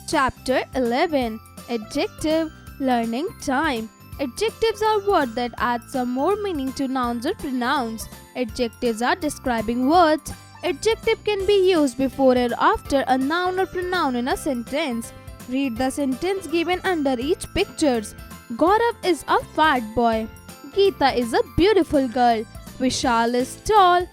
Chapter 11. Adjective. Learning time. Adjectives are words that add some more meaning to nouns or pronouns. Adjectives are describing words. Adjective can be used before or after a noun or pronoun in a sentence. Read the sentence given under each picture. Gaurav is a fat boy. Geeta is a beautiful girl. Vishal is tall.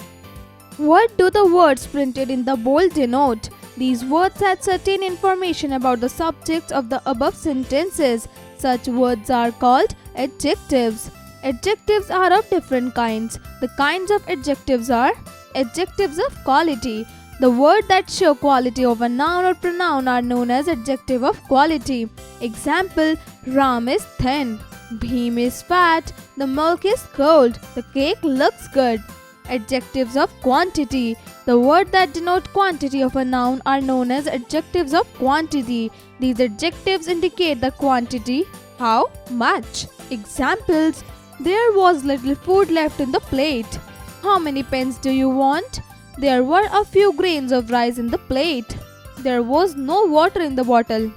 What do the words printed in the bold denote? These words add certain information about the subject of the above sentences. Such words are called adjectives. Adjectives are of different kinds. The kinds of adjectives are adjectives of quality. The words that show quality of a noun or pronoun are known as adjective of quality. Example: Ram is thin. Bhim is fat. The milk is cold. The cake looks good. Adjectives of quantity. The words that denote quantity of a noun are known as adjectives of quantity. These adjectives indicate the quantity, how much. Examples: there was little food left in the plate. How many pens do you want? There were a few grains of rice in the plate. There was no water in the bottle.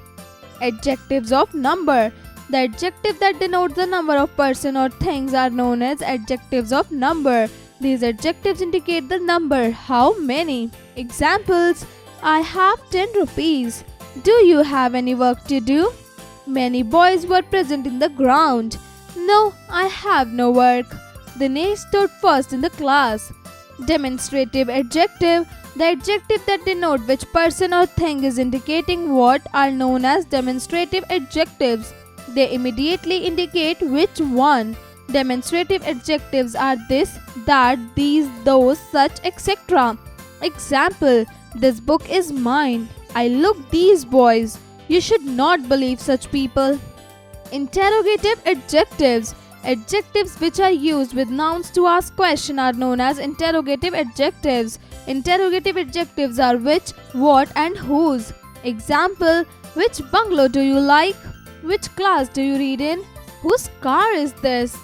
Adjectives of number. The adjective that denotes the number of person or things are known as adjectives of number. These adjectives indicate the number, how many. Examples: I have 10 rupees. Do you have any work to do? Many boys were present in the ground. No, I have no work. Dinesh stood first in the class. Demonstrative adjective. The adjective that denote which person or thing is indicating what are known as demonstrative adjectives. They immediately indicate which one. Demonstrative adjectives are this, that, these, those, such, etc. Example: this book is mine. I look these boys. You should not believe such people. Interrogative adjectives. Adjectives which are used with nouns to ask question are known as interrogative adjectives. Interrogative adjectives are which, what, and whose. Example: which bungalow do you like? Which class do you read in? Whose car is this?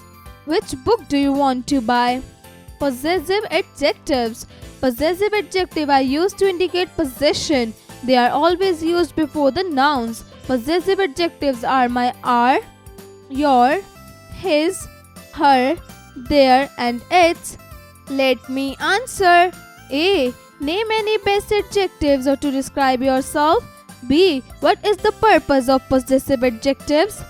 Which book do you want to buy? Possessive adjectives. Possessive adjectives are used to indicate possession. They are always used before the nouns. Possessive adjectives are my, are, your, his, her, their, and its. Let me answer. A. Name any best adjectives or to describe yourself. B. What is the purpose of possessive adjectives?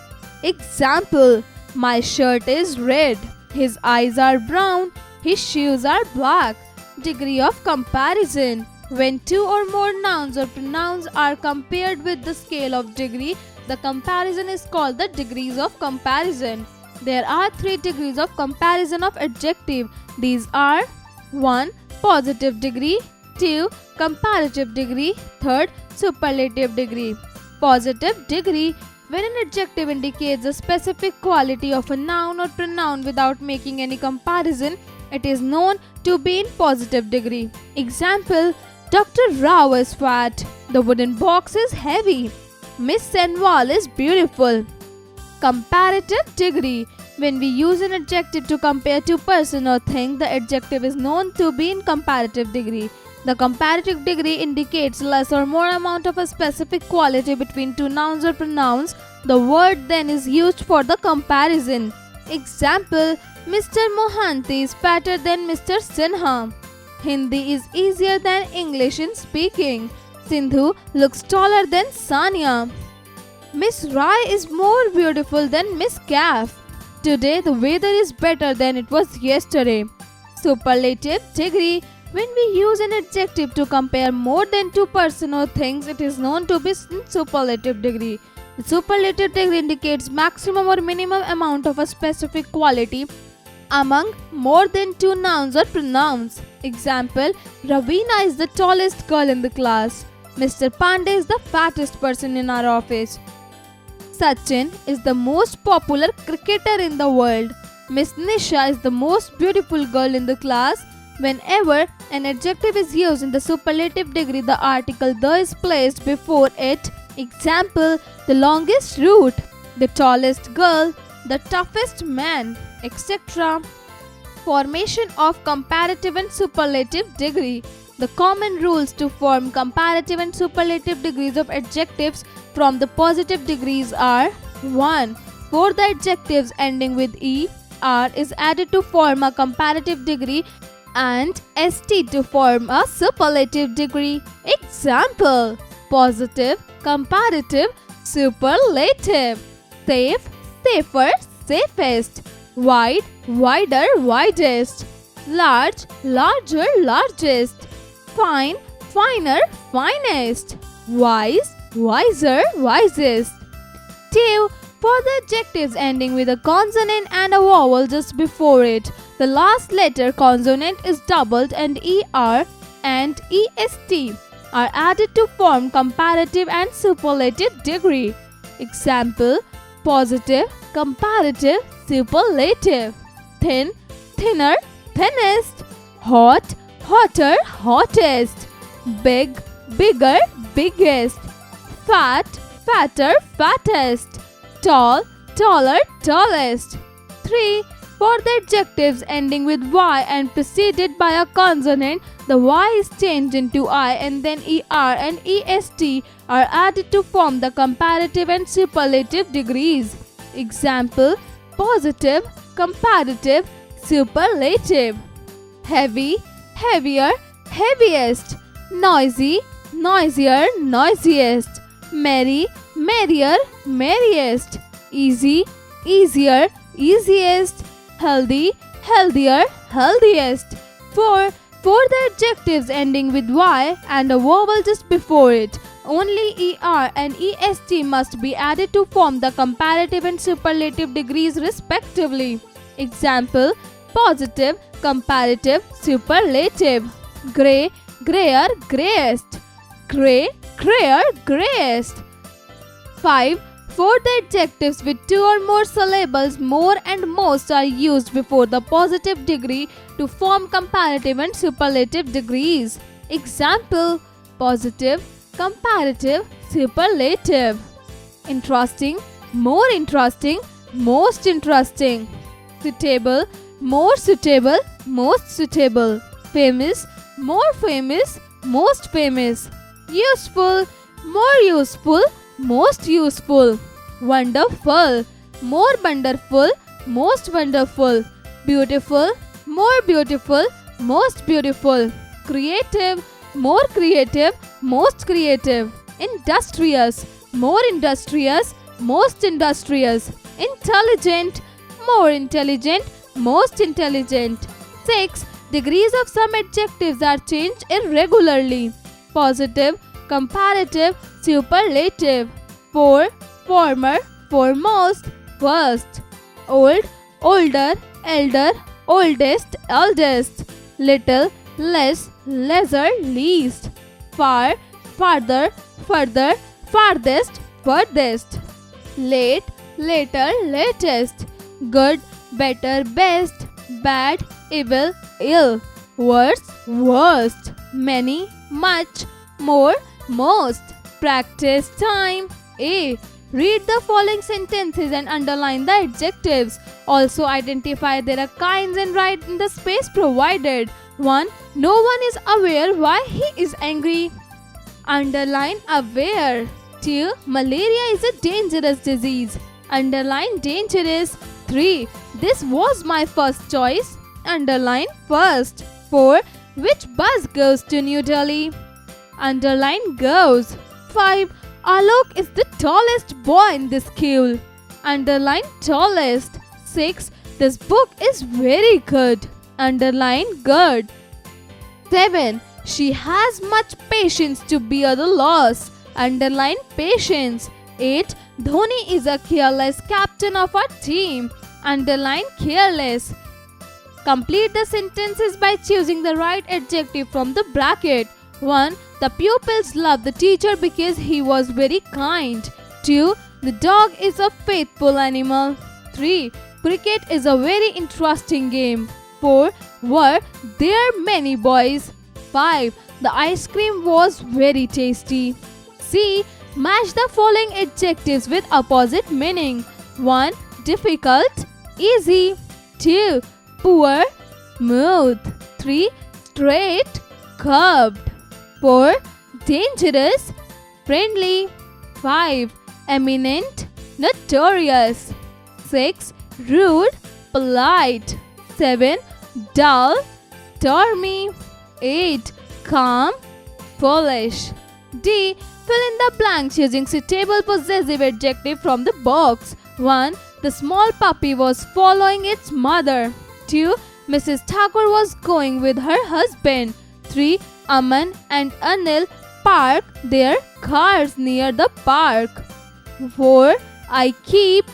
Example: my shirt is red. His eyes are brown. His shoes are black. Degree of comparison. When two or more nouns or pronouns are compared with the scale of degree, the comparison is called the degrees of comparison. There are 3 degrees of comparison of adjective. These are: 1. Positive degree, 2. Comparative degree, 3. Superlative degree. Positive degree. When an adjective indicates a specific quality of a noun or pronoun without making any comparison, it is known to be in positive degree. Example: Dr. Rao is fat. The wooden box is heavy. Miss Senwal is beautiful. Comparative degree. When we use an adjective to compare two person or thing, the adjective is known to be in comparative degree. The comparative degree indicates less or more amount of a specific quality between two nouns or pronouns. The word then is used for the comparison. Example: Mr. Mohanty is fatter than Mr. Sinha. Hindi is easier than English in speaking. Sindhu looks taller than Sania. Miss Rai is more beautiful than Miss Kaif. Today the weather is better than it was yesterday. Superlative degree. When we use an adjective to compare more than two person or things, it is known to be in superlative degree. The superlative degree indicates maximum or minimum amount of a specific quality among more than two nouns or pronouns. Example: Ravina is the tallest girl in the class. Mr. Pandey is the fattest person in our office. Sachin is the most popular cricketer in the world. Miss Nisha is the most beautiful girl in the class. Whenever an adjective is used in the superlative degree, the article the is placed before it. Example: the longest route, the tallest girl, the toughest man, etc. Formation of comparative and superlative degree. The common rules to form comparative and superlative degrees of adjectives from the positive degrees are: 1. For the adjectives ending with E, R is added to form a comparative degree and ST to form a superlative degree. Example: positive, comparative, superlative. Safe, safer, safest. Wide, wider, widest. Large, larger, largest. Fine, finer, finest. Wise, wiser, wisest. 2. For the adjectives ending with a consonant and a vowel just before it, the last letter consonant is doubled and ER and EST are added to form comparative and superlative degree. Example: positive, comparative, superlative. Thin, thinner, thinnest. Hot, hotter, hottest. Big, bigger, biggest. Fat, fatter, fattest. Tall, taller, tallest. 3. For the adjectives ending with Y and preceded by a consonant, the Y is changed into I and then ER and EST are added to form the comparative and superlative degrees. Example: positive, comparative, superlative. Heavy, heavier, heaviest. Noisy, noisier, noisiest. Merry, merrier, merriest. Easy, easier, easiest. Healthy, healthier, healthiest. 4. For the adjectives ending with Y and a vowel just before it, only ER and EST must be added to form the comparative and superlative degrees respectively. Example: positive, comparative, superlative. Grey, grayer, greyest. Grey, grayer, greyest. 5. For the adjectives with 2 or more syllables, more and most are used before the positive degree to form comparative and superlative degrees. Example: positive, comparative, superlative. Interesting, more interesting, most interesting. Suitable, more suitable, most suitable. Famous, more famous, most famous. Useful, more useful, most useful. Wonderful, more wonderful, most wonderful. Beautiful, more beautiful, most beautiful. Creative, more creative, most creative. Industrious, more industrious, most industrious. Intelligent, more intelligent, most intelligent. 6. Degrees of some adjectives are changed irregularly. Positive, comparative, superlative. 4. Former, foremost, first. Old, older, elder, oldest, eldest. Little, less, lesser, least. Far, farther, further, farthest, furthest. Late, later, latest. Good, better, best. Bad, evil, ill. Worse, worst. Many, much. More, most. Practice time. A. Read the following sentences and underline the adjectives. Also identify their kinds and write in the space provided. 1. No one is aware why he is angry. Underline aware. 2. Malaria is a dangerous disease. Underline dangerous. 3. This was my first choice. Underline first. 4. Which bus goes to New Delhi? Underline goes. 5. Alok is the tallest boy in this school. Underline tallest. 6. This book is very good. Underline good. 7. She has much patience to bear the loss. Underline patience. 8. Dhoni is a careless captain of our team. Underline careless. Complete the sentences by choosing the right adjective from the bracket. 1. The pupils love the teacher because he was very kind. 2. The dog is a faithful animal. 3. Cricket is a very interesting game. 4. Were there many boys? 5. The ice cream was very tasty. C. Match the following adjectives with opposite meaning. 1. Difficult, easy. 2. Poor, smooth. 3. Straight, curved. 4. Dangerous, friendly. 5. Eminent, notorious. 6. Rude, polite. 7. Dull, stormy. 8. Calm, foolish. D. Fill in the blanks using suitable possessive adjective from the box. 1. The small puppy was following its mother. 2. Mrs. Thakur was going with her husband. 3. Aman and Anil parked their cars near the park. 4. I keep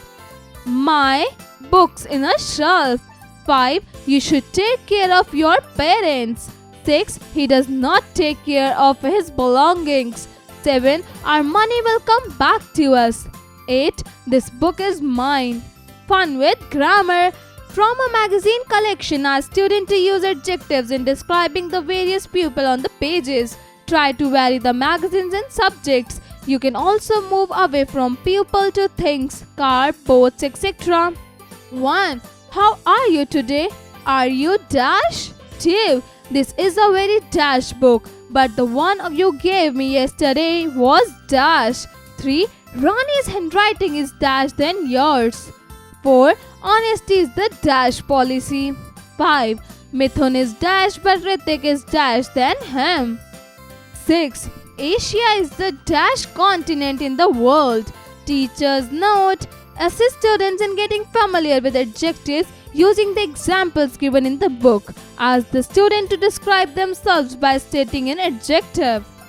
my books in a shelf. 5. You should take care of your parents. 6. He does not take care of his belongings. 7. Our money will come back to us. 8. This book is mine. Fun with grammar. From a magazine collection, ask students to use adjectives in describing the various people on the pages. Try to vary the magazines and subjects. You can also move away from people to things, car, boats, etc. 1. How are you today? Are you dash? 2. This is a very dash book, but the one you gave me yesterday was dash. 3. Ronnie's handwriting is dash than yours. 4. Honesty is the dash policy. 5. Mithun is dash but Ritik is dash than him. 6. Asia is the dash continent in the world. Teachers note: assist students in getting familiar with adjectives using the examples given in the book. Ask the student to describe themselves by stating an adjective.